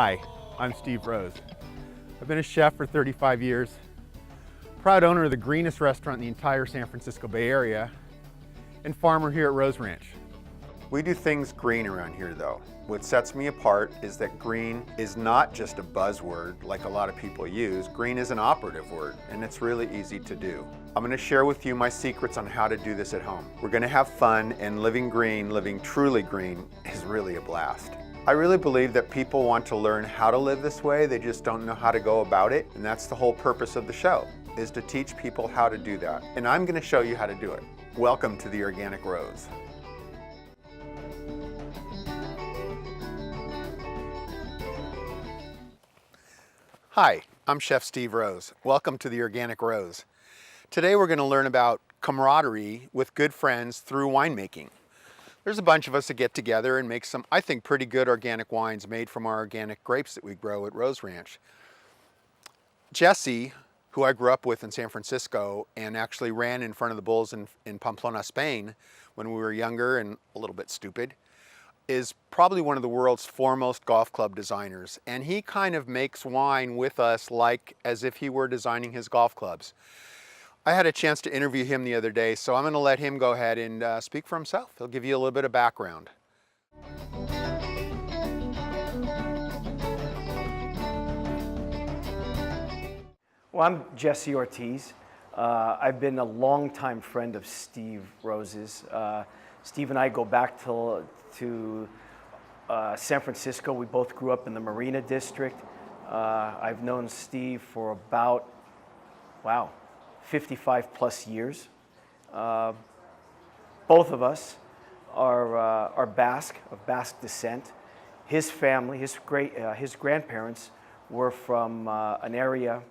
Hi, I'm Steve Rose. I've been a chef for 35 years, proud owner of the greenest restaurant in the entire San Francisco Bay Area, and farmer here at Rose Ranch. We do things green around here though. What sets me apart is that green is not just a buzzword like a lot of people use. Green is an operative word, and it's really easy to do. I'm going to share with you my secrets on how to do this at home. We're going to have fun, and living green, living truly green, is really a blast. I really believe that people want to learn how to live this way, they just don't know how to go about it, and that's the whole purpose of the show, is to teach people how to do that. And I'm going to show you how to do it. Welcome to the Organic Rose. Hi, I'm Chef Steve Rose. Welcome to the Organic Rose. Today we're going to learn about camaraderie with good friends through winemaking. There's a bunch of us that get together and make some, I think, pretty good organic wines made from our organic grapes that we grow at Rose Ranch. Jesse, who I grew up with in San Francisco and actually ran in front of the bulls in Pamplona, Spain when we were younger and a little bit stupid, is probably one of the world's foremost golf club designers. And he kind of makes wine with us like as if he were designing his golf clubs. I had a chance to interview him the other day, so I'm going to let him go ahead and speak for himself. He'll give you a little bit of background. Well, I'm Jesse Ortiz. I've been a longtime friend of Steve Rose's. Steve and I go back to San Francisco. We both grew up in the Marina District. I've known Steve for about, 55 plus years. Both of us are Basque, of Basque descent. His family, his grandparents were from an area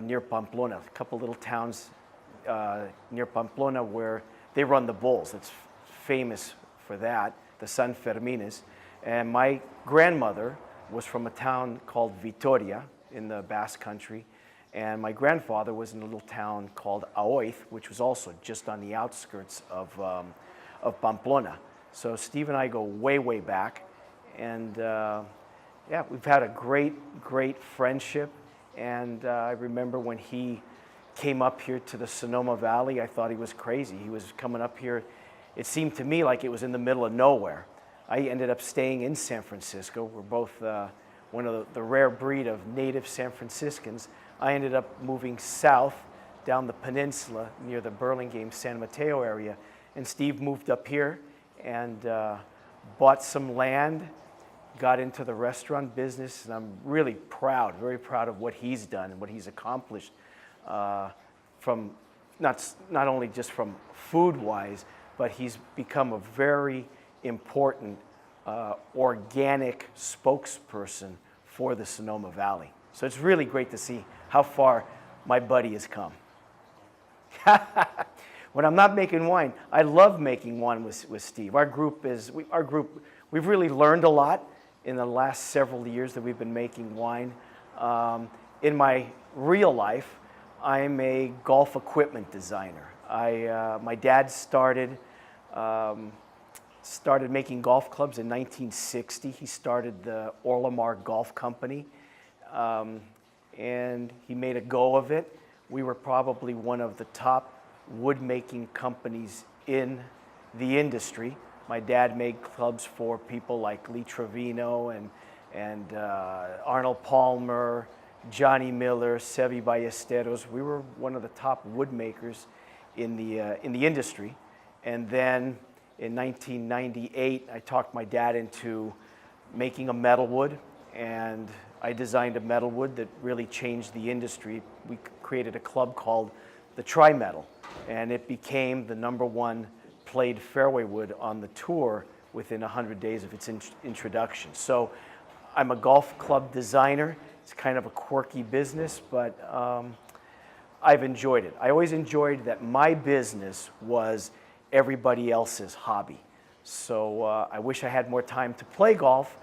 near Pamplona, a couple little towns near Pamplona where they run the bulls. It's famous for that, the San Fermines. And my grandmother was from a town called Vitoria in the Basque country. And my grandfather was in a little town called Aoiz, which was also just on the outskirts of Pamplona. So Steve and I go way, way back. And yeah, we've had a great friendship. And I remember when he came up here to the Sonoma Valley, I thought he was crazy. He was coming up here. It seemed to me like it was in the middle of nowhere. I ended up staying in San Francisco. We're both one of the rare breed of native San Franciscans. I ended up moving south down the peninsula near the Burlingame, San Mateo area. And Steve moved up here and bought some land, got into the restaurant business, and I'm really proud, very proud of what he's done and what he's accomplished from not only just from food-wise, but he's become a very important organic spokesperson for the Sonoma Valley. So it's really great to see how far my buddy has come. When I'm not making wine, I love making wine with Steve. We've really learned a lot in the last several years that we've been making wine. In my real life, I'm a golf equipment designer. My dad started making golf clubs in 1960. He started the Orlamar Golf Company, and he made a go of it. We were probably one of the top wood-making companies in the industry. My dad made clubs for people like Lee Trevino and Arnold Palmer, Johnny Miller, Sevi Ballesteros. We were one of the top wood makers in the industry. And then in 1998, I talked my dad into making a metal wood, and I designed a metal wood that really changed the industry. We created a club called the Tri-Metal, and it became the #1 played fairway wood on the tour within 100 days of its introduction. So I'm a golf club designer. It's kind of a quirky business, but I've enjoyed it. I always enjoyed that my business was everybody else's hobby. So I wish I had more time to play golf,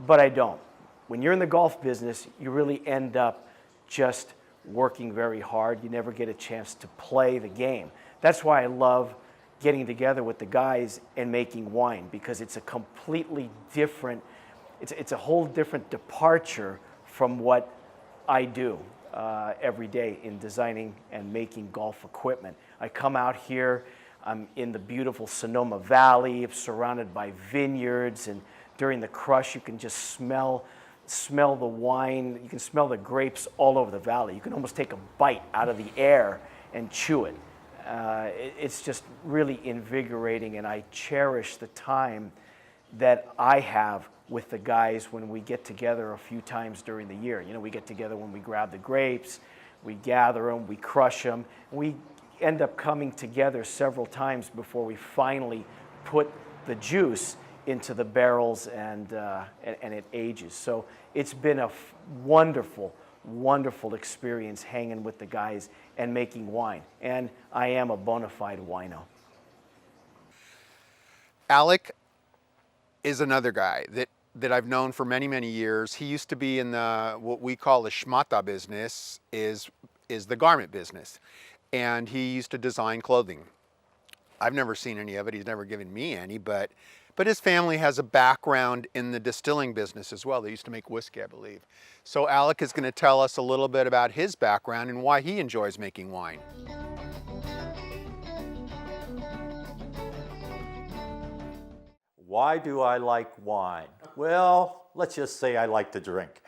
but I don't. When you're in the golf business, you really end up just working very hard. You never get a chance to play the game. That's why I love getting together with the guys and making wine, because it's a completely different it's a whole different departure from what I do every day in designing and making golf equipment. I come out here, I'm in the beautiful Sonoma Valley, surrounded by vineyards, and during the crush you can just smell the wine, you can smell the grapes all over the valley. You can almost take a bite out of the air and chew it. It's just really invigorating, and I cherish the time that I have with the guys when we get together a few times during the year. You know, we get together when we grab the grapes, we gather them, we crush them. We end up coming together several times before we finally put the juice into the barrels and it ages. So it's been a wonderful, wonderful experience hanging with the guys and making wine. And I am a bona fide wino. Alec is another guy that I've known for many, many years. He used to be in the, what we call the schmata business, is the garment business. And he used to design clothing. I've never seen any of it. He's never given me any, but his family has a background in the distilling business as well. They used to make whiskey, I believe. So Alec is going to tell us a little bit about his background and why he enjoys making wine. Why do I like wine? Well, let's just say I like to drink.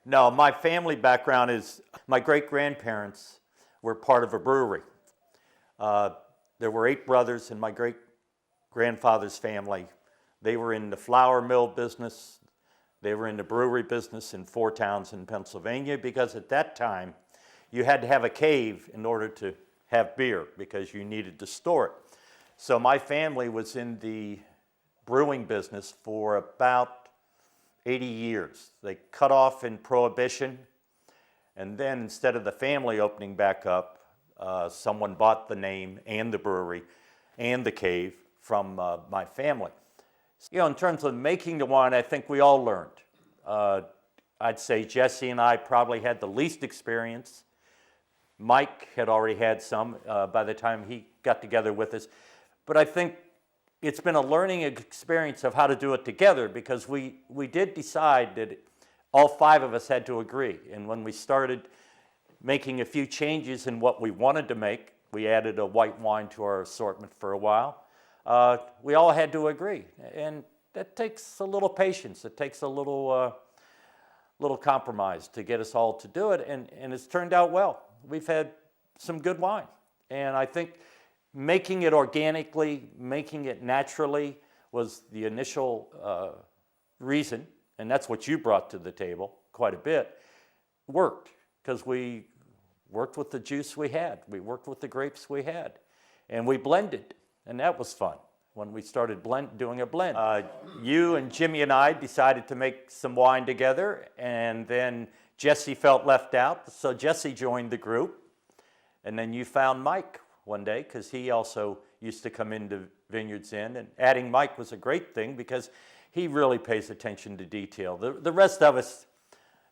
No, my family background is my great-grandparents were part of a brewery. There were 8 brothers in my great-grandfather's family. They were in the flour mill business. They were in the brewery business in 4 towns in Pennsylvania, because at that time you had to have a cave in order to have beer because you needed to store it. So my family was in the brewing business for about 80 years. They cut off in Prohibition, and then instead of the family opening back up, someone bought the name and the brewery and the cave from my family. You know, in terms of making the wine, I think we all learned. I'd say Jesse and I probably had the least experience. Mike had already had some by the time he got together with us. But I think it's been a learning experience of how to do it together, because we did decide that all 5 of us had to agree. And when we started making a few changes in what we wanted to make, we added a white wine to our assortment for a while. We all had to agree, and that takes a little patience. It takes a little compromise to get us all to do it, and it's turned out well. We've had some good wine, and I think making it organically, making it naturally was the initial reason, and that's what you brought to the table quite a bit. Worked, because we worked with the juice we had. We worked with the grapes we had, and we blended. And that was fun when we started doing a blend. You and Jimmy and I decided to make some wine together, and then Jesse felt left out, so Jesse joined the group. And then you found Mike one day, because he also used to come into Vineyards Inn, and adding Mike was a great thing because he really pays attention to detail. The rest of us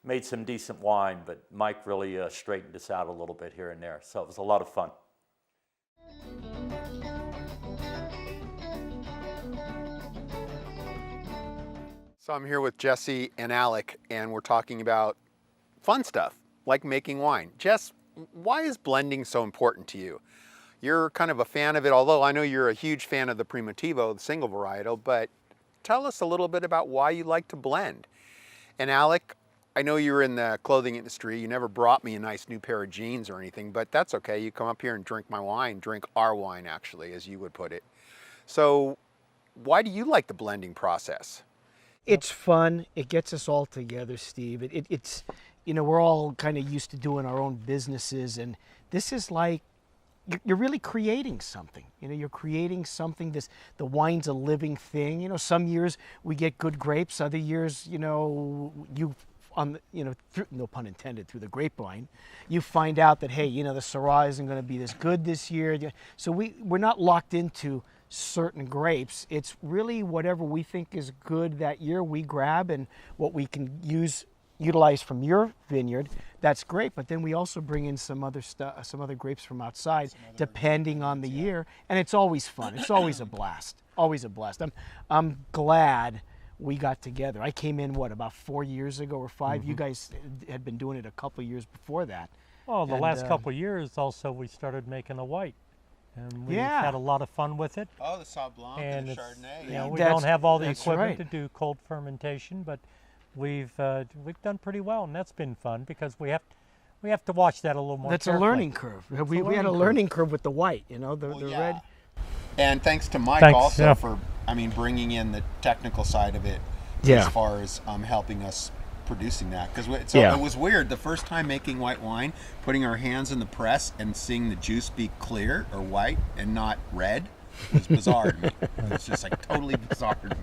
made some decent wine, but Mike really straightened us out a little bit here and there, so it was a lot of fun. So I'm here with Jesse and Alec, and we're talking about fun stuff, like making wine. Jess, why is blending so important to you? You're kind of a fan of it, although I know you're a huge fan of the Primitivo, the single varietal, but tell us a little bit about why you like to blend. And Alec, I know you're in the clothing industry. You never brought me a nice new pair of jeans or anything, but that's okay. You come up here and drink my wine, drink our wine actually, as you would put it. So why do you like the blending process? It's fun. It gets us all together, Steve. It's, you know, we're all kind of used to doing our own businesses, and this is like, you're really creating something. You know, you're creating something. The wine's a living thing. You know, some years we get good grapes. Other years, you know, through, no pun intended, through the grapevine, you find out that, hey, you know, the Syrah isn't going to be this good this year. So we're not locked into certain grapes. It's really whatever we think is good that year we grab, and what we can utilize from your vineyard, that's great. But then we also bring in some other stuff, some other grapes from outside, depending on the year, and it's always fun. It's always a blast. Always a blast. I'm glad we got together. I came in, what, about 4 years ago or 5? You guys had been doing it a couple years before that. Well, the And, last couple of years also we started making a white, and we've Yeah. had a lot of fun with it. Oh, the Sauv Blanc and, the it's- Chardonnay. You know, we That's- don't have all the that's equipment right. to do cold fermentation, but we've done pretty well, and that's been fun because we have to watch that a little more That's carefully. a learning curve. We had a learning curve with the white, you know, the red. And thanks to Mike Thanks, also yeah. for, bringing in the technical side of it Yeah. as far as helping us producing that. Because Yeah. it was weird the first time making white wine, putting our hands in the press and seeing the juice be clear or white and not red was bizarre to me. It was just like totally bizarre to me.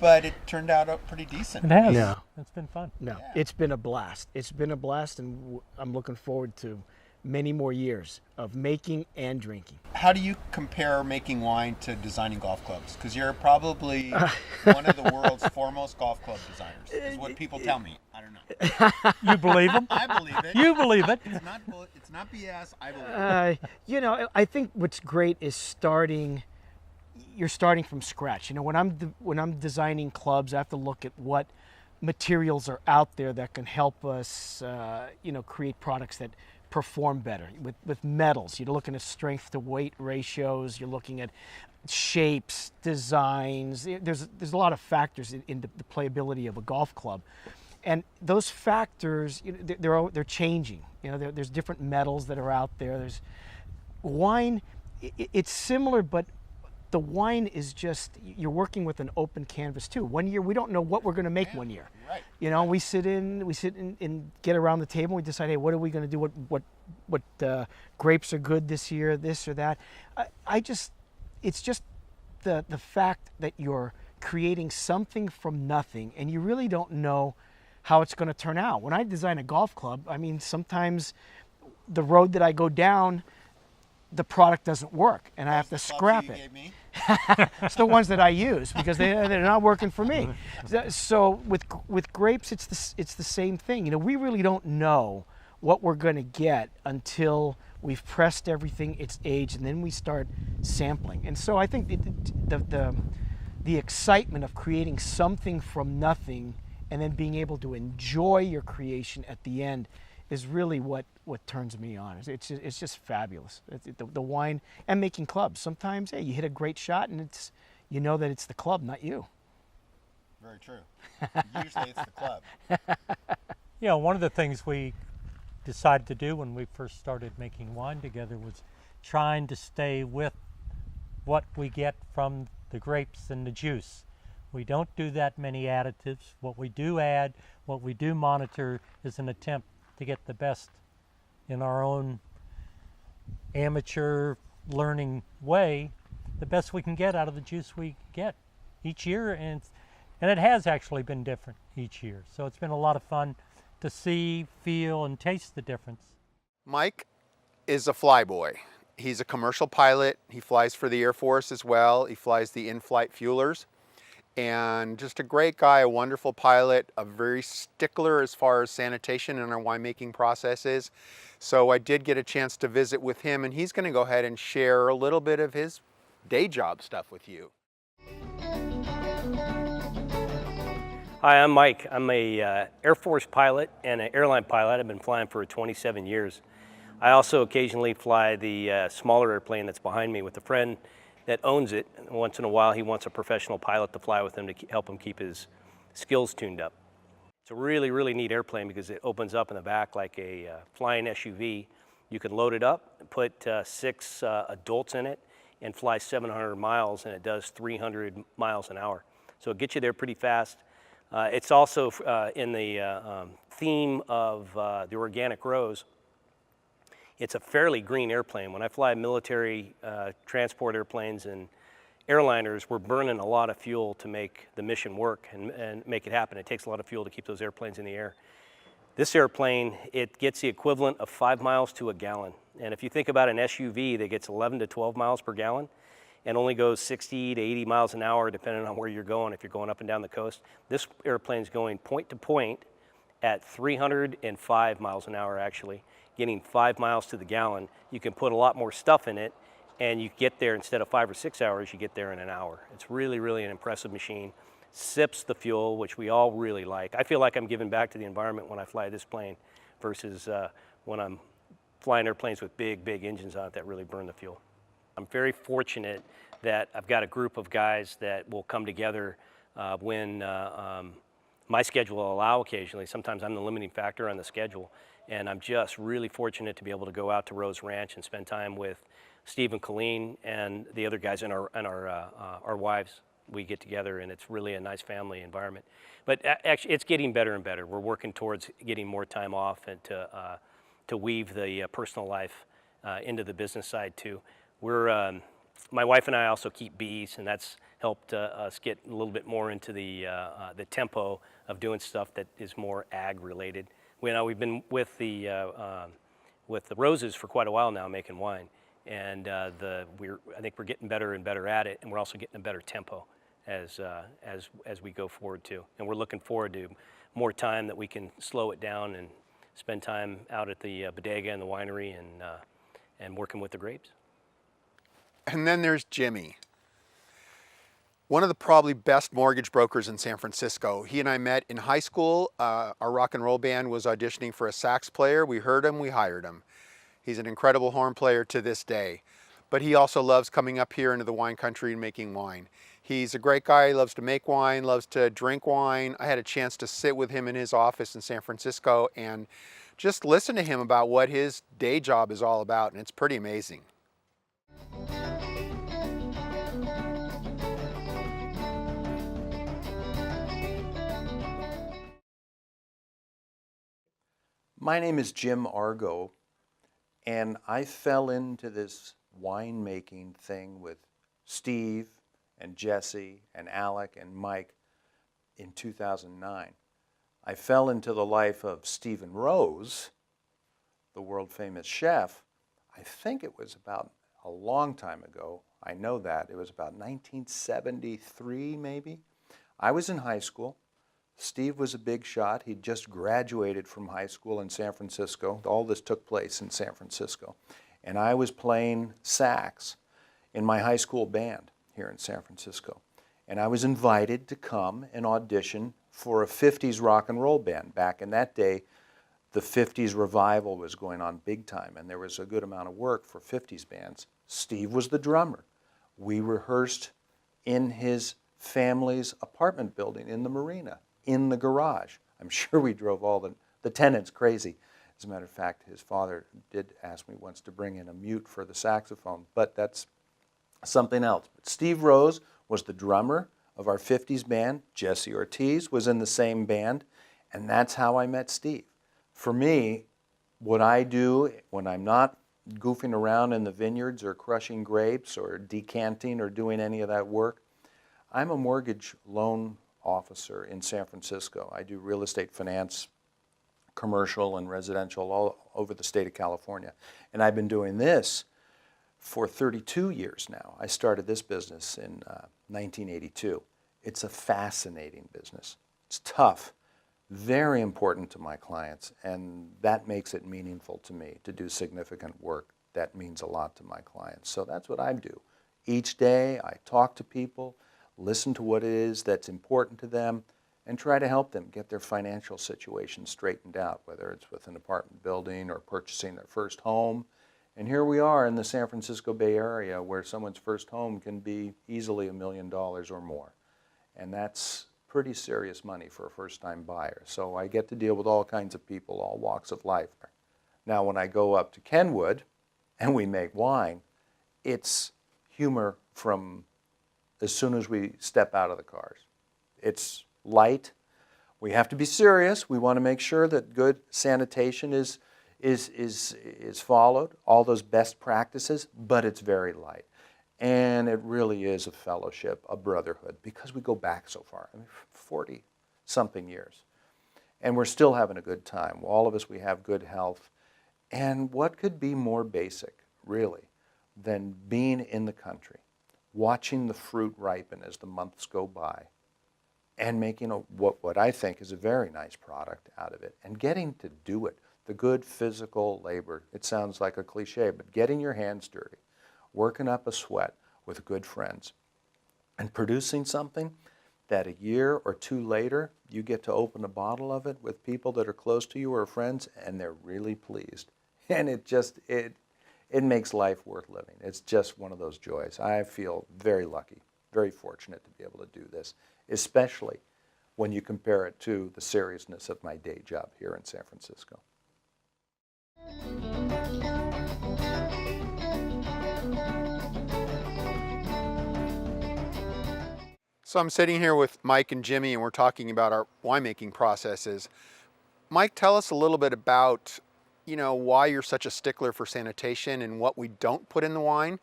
But it turned out pretty decent. It has. Yeah. It's been fun. No, it's been a blast. It's been a blast, and I'm looking forward to many more years of making and drinking. How do you compare making wine to designing golf clubs? Because you're probably one of the world's foremost golf club designers, is what people tell me. I don't know. You believe them? I believe it. You believe it. It's not BS. I believe it. You know, I think what's great is you're starting from scratch. You know, when I'm designing clubs, I have to look at what materials are out there that can help us, create products that perform better. With metals, you're looking at strength to weight ratios. You're looking at shapes, designs. There's a lot of factors in the playability of a golf club, and those factors, they're changing. You know, there's different metals that are out there. There's wine. It's similar, but the wine is just, you're working with an open canvas too. One year we don't know what we're going to make one year. Right. You know, we sit in and get around the table. We decide, hey, what are we going to do? What grapes are good this year? This or that. It's just the fact that you're creating something from nothing, and you really don't know how it's going to turn out. When I design a golf club, I mean, sometimes the road that I go down, the product doesn't work, and I have to scrap it. It's the ones that I use because they're not working for me. So with grapes, it's the same thing. You know, we really don't know what we're going to get until we've pressed everything, it's aged, and then we start sampling. And so I think the excitement of creating something from nothing and then being able to enjoy your creation at the end is really what turns me on. It's just fabulous. The wine and making clubs. Sometimes, hey, you hit a great shot and you know that it's the club, not you. Very true. Usually it's the club. You know, one of the things we decided to do when we first started making wine together was trying to stay with what we get from the grapes and the juice. We don't do that many additives. What we do add, what we do monitor is an attempt to get the best in our own amateur learning way, the best we can get out of the juice we get each year, and it has actually been different each year. So it's been a lot of fun to see, feel, and taste the difference. Mike is a flyboy. He's a commercial pilot. He flies for the Air Force as well. He flies the in-flight fuelers. And just a great guy, a wonderful pilot, a very stickler as far as sanitation in our winemaking processes. So I did get a chance to visit with him, and he's going to go ahead and share a little bit of his day job stuff with you. Hi, I'm Mike. I'm a Air Force pilot and an airline pilot. I've been flying for 27 years. I also occasionally fly the smaller airplane that's behind me with a friend that owns it. Once in a while, he wants a professional pilot to fly with him to help him keep his skills tuned up. It's a really, really neat airplane because it opens up in the back like a flying SUV. You can load it up, put 6 adults in it, and fly 700 miles, and it does 300 miles an hour. So it gets you there pretty fast. It's also in the theme of the organic rose. It's a fairly green airplane. When I fly military transport airplanes and airliners, we're burning a lot of fuel to make the mission work and make it happen. It takes a lot of fuel to keep those airplanes in the air. This airplane, it gets the equivalent of 5 miles to a gallon. And if you think about an SUV that gets 11 to 12 miles per gallon and only goes 60 to 80 miles an hour depending on where you're going, if you're going up and down the coast, this airplane's going point to point at 305 miles an hour actually, getting 5 miles to the gallon. You can put a lot more stuff in it and you get there instead of 5 or 6 hours, you get there in an hour. It's really, really an impressive machine. sips the fuel, which we all really like. I feel like I'm giving back to the environment when I fly this plane versus when I'm flying airplanes with big, big engines on it that really burn the fuel. I'm very fortunate that I've got a group of guys that will come together when my schedule will allow occasionally. Sometimes I'm the limiting factor on the schedule, and I'm just really fortunate to be able to go out to Rose Ranch and spend time with Steve and Colleen and the other guys and our wives. We get together, and it's really a nice family environment. But actually, it's getting better and better. We're working towards getting more time off and to weave the personal life into the business side too. My wife and I also keep bees, and that's helped us get a little bit more into the tempo of doing stuff that is more ag related. We've been with the roses for quite a while now, making wine, and I think we're getting better and better at it, and we're also getting a better tempo as we go forward too. And we're looking forward to more time that we can slow it down and spend time out at the bodega and the winery and working with the grapes. And then there's Jimmy, one of the probably best mortgage brokers in San Francisco. He and I met in high school. Our rock and roll band was auditioning for a sax player. We heard him, we hired him. He's an incredible horn player to this day, but he also loves coming up here into the wine country and making wine. He's a great guy. He loves to make wine, loves to drink wine. I had a chance to sit with him in his office in San Francisco and just listen to him about what his day job is all about, and it's pretty amazing. My name is Jim Argo, and I fell into this winemaking thing with Steve and Jesse and Alec and Mike in 2009. I fell into the life of Stephen Rose, the world-famous chef. I think it was about a long time ago. I know that. It was about 1973, maybe. I was in high school. Steve was a big shot. He'd just graduated from high school in San Francisco. All this took place in San Francisco. And I was playing sax in my high school band here in San Francisco. And I was invited to come and audition for a 50s rock and roll band. Back in that day, the 50s revival was going on big time, and there was a good amount of work for 50s bands. Steve was the drummer. We rehearsed in his family's apartment building in the marina, in the garage. I'm sure we drove all the tenants crazy. As a matter of fact, his father did ask me once to bring in a mute for the saxophone, but that's something else. But Steve Rose was the drummer of our 50s band. Jesse Ortiz was in the same band, and that's how I met Steve. For me, what I do when I'm not goofing around in the vineyards or crushing grapes or decanting or doing any of that work, I'm a mortgage loan officer in San Francisco. I do real estate finance, commercial and residential all over the state of California. And I've been doing this for 32 years now. I started this business in 1982. It's a fascinating business. It's tough, very important to my clients, and that makes it meaningful to me to do significant work. That means a lot to my clients. So that's what I do. Each day I talk to people, listen to what it is that's important to them, and try to help them get their financial situation straightened out, whether it's with an apartment building or purchasing their first home. And here we are in the San Francisco Bay Area where someone's first home can be easily $1 million or more. And that's pretty serious money for a first-time buyer. So I get to deal with all kinds of people, all walks of life. Now when I go up to Kenwood and we make wine, it's humor from as soon as we step out of the cars. It's light. We have to be serious. We want to make sure that good sanitation is followed, all those best practices, but it's very light. And it really is a fellowship, a brotherhood, because we go back so far, 40-something years. And we're still having a good time. All of us, we have good health. And what could be more basic, really, than being in the country, watching the fruit ripen as the months go by, and making what I think is a very nice product out of it, and getting to do it, the good physical labor. It sounds like a cliche, but getting your hands dirty, working up a sweat with good friends, and producing something that a year or two later, you get to open a bottle of it with people that are close to you or friends, and they're really pleased. And it makes life worth living. It's just one of those joys. I feel very lucky, very fortunate to be able to do this, especially when you compare it to the seriousness of my day job here in San Francisco. So I'm sitting here with Mike and Jimmy, and we're talking about our winemaking processes. Mike, tell us a little bit about, why you're such a stickler for sanitation and what we don't put in the wine.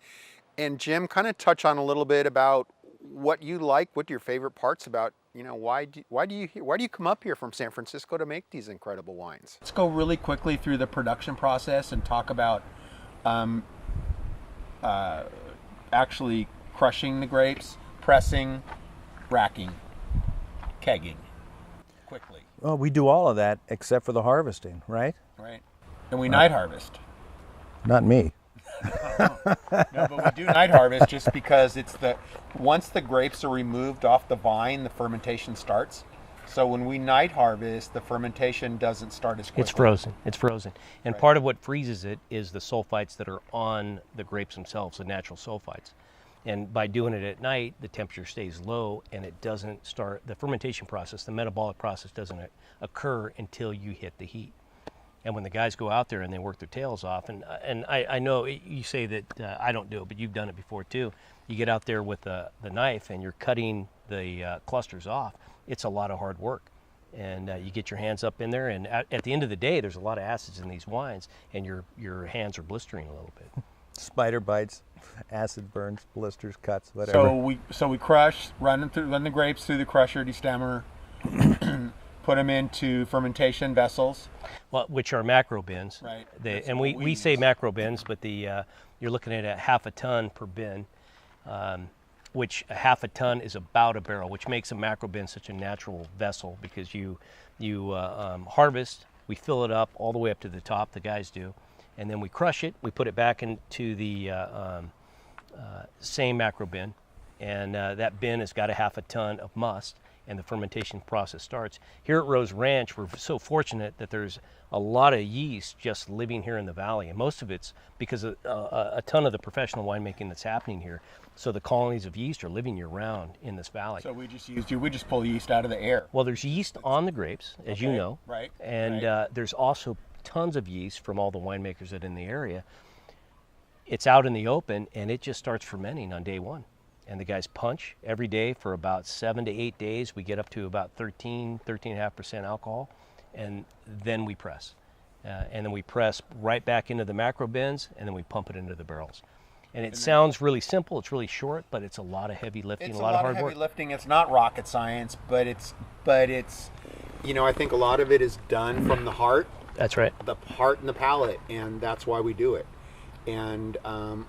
And Jim, kind of touch on a little bit about what you like, what your favorite parts about, why do you come up here from San Francisco to make these incredible wines? Let's go really quickly through the production process and talk about actually crushing the grapes, pressing, racking, kegging, quickly. Well, we do all of that except for the harvesting, right? Right. And we night harvest. Not me. No, but we do night harvest just because once the grapes are removed off the vine, the fermentation starts. So when we night harvest, the fermentation doesn't start as quickly. It's frozen. And Right. part of what freezes it is the sulfites that are on the grapes themselves, the natural sulfites. And by doing it at night, the temperature stays low and it doesn't start, the fermentation process, the metabolic process doesn't occur until you hit the heat. And when the guys go out there and they work their tails off, and I know you say that I don't do it, but you've done it before too. You get out there with the knife and you're cutting the clusters off. It's a lot of hard work. And you get your hands up in there, and at the end of the day, there's a lot of acids in these wines, and your hands are blistering a little bit. Spider bites, acid burns, blisters, cuts, whatever. So we crush, run the grapes through the crusher, destemmer, put them into fermentation vessels. Well, which are macro bins. Right. And we say macro bins, but you're looking at a half a ton per bin, which a half a ton is about a barrel, which makes a macro bin such a natural vessel because you harvest, we fill it up all the way up to the top, the guys do, and then we crush it, we put it back into the same macro bin, and that bin has got a half a ton of must, and the fermentation process starts. Here at Rose Ranch, we're so fortunate that there's a lot of yeast just living here in the valley, and most of it's because of a ton of the professional winemaking that's happening here. So the colonies of yeast are living year-round in this valley. So we just pull yeast out of the air. Well, there's yeast on the grapes, as you know, right? And right. There's also tons of yeast from all the winemakers that are in the area. It's out in the open, and it just starts fermenting on day one. And the guys punch every day for about 7 to 8 days. We get up to about 13.5% alcohol, and then we press. And then we press right back into the macro bins, and then we pump it into the barrels. And it sounds really simple, it's really short, but it's a lot of heavy lifting, It's a lot of hard heavy work. lifting. It's not rocket science, but it's I think a lot of it is done from the heart, That's right. the heart and the palate, and that's why we do it. And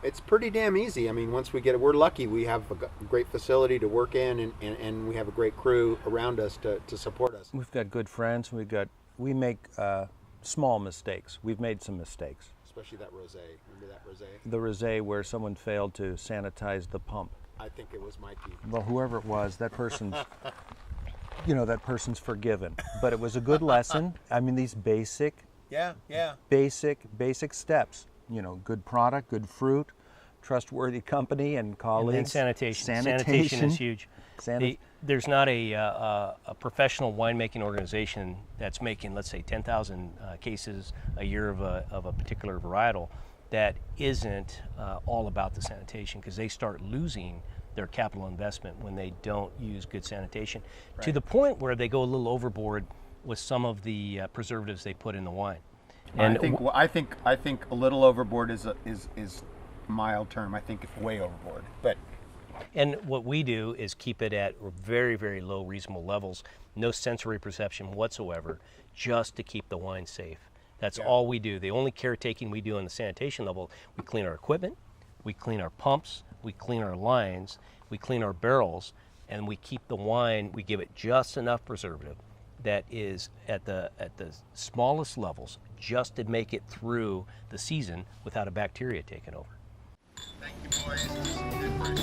it's pretty damn easy. I mean, once we get it, we're lucky. We have a great facility to work in, and we have a great crew around us to support us. We've got good friends. We make small mistakes. We've made some mistakes. Especially that rosé. Remember that rosé? The rosé where someone failed to sanitize the pump. I think it was Mikey. Well, whoever it was, that person's, that person's forgiven. But it was a good lesson. I mean, these basic steps. Good product, good fruit, trustworthy company and colleagues. And sanitation. Sanitation is huge. There's not a professional winemaking organization that's making, let's say, 10,000 cases a year of a particular varietal that isn't all about the sanitation, because they start losing their capital investment when they don't use good sanitation, to the point where they go a little overboard with some of the preservatives they put in the wine. And I think a little overboard is mild term. I think it's way overboard. And what we do is keep it at very, very low, reasonable levels, no sensory perception whatsoever, just to keep the wine safe. That's all we do. The only caretaking we do on the sanitation level, we clean our equipment, we clean our pumps, we clean our lines, we clean our barrels, and we keep the wine, we give it just enough preservative that is at the smallest levels, just to make it through the season without a bacteria taking over. Thank you, boys. This is good for a